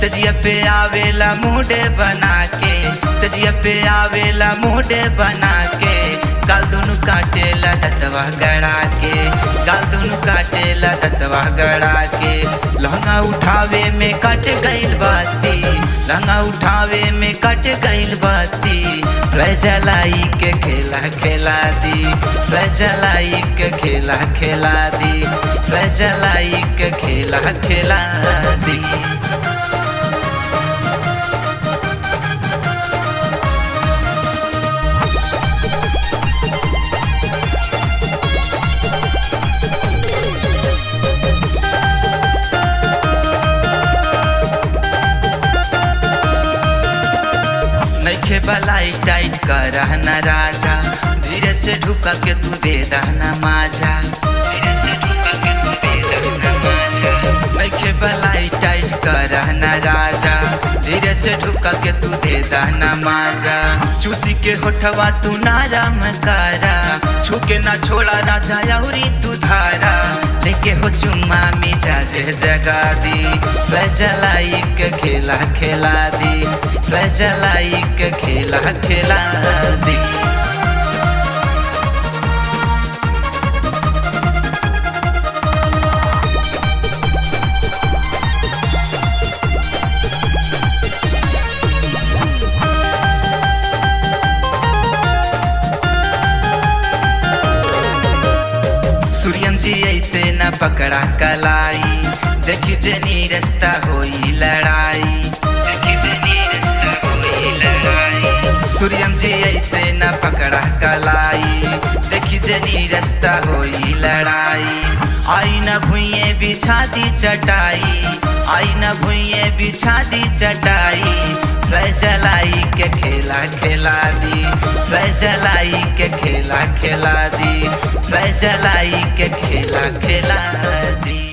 सजिया पे आवेला मुंडे बना के, सजिया पे आवेला मुंडे बना के, गाल दोनों काटेला दतवा गड़ा के, गाल दोनों काटेला दतवा गड़ा के। लहंगा उठावे में कट गइल बाती, लहंगा उठावे में कट गइल बाती। रजलाई के खेला खेला दी, रजलाई के खेला खेला दी, रजलाई के खेला खेला दी। नइखे बलाई टाइट कर न राजा, धीरे से ढुका के तू दे दहना माजा, धीरे से ढुका के तू दे दहना माजा। नइखे बलाई टाइट कर न राजा, धीरे से ढुका के तू दे दहना माजा। चूसी के होठवा तू नाराम कारा, छूके ना छोड़ा राजा औरी तू धारा। लेके हो चुम्मा मिजाजे जगा दी, रजलाई के खेला खेला दी, रजलाई के खेला खेला दी। सूर्यम जी ऐसे न पकड़ा कलाई, देखी जनी रास्ता होई लड़ाई, देखी जनी रास्ता होई लड़ाई। सूर्यम जी ऐसे न पकड़ा कलाई, देखी जनी रास्ता होई लड़ाई। आई न भुइये बिछा दी चटाई, आई न भुइये बिछा दी चटाई। रजलाई के खेला खेला दी, रजलाई के खेला खेला दी, रजलाई के खेला खेला दी।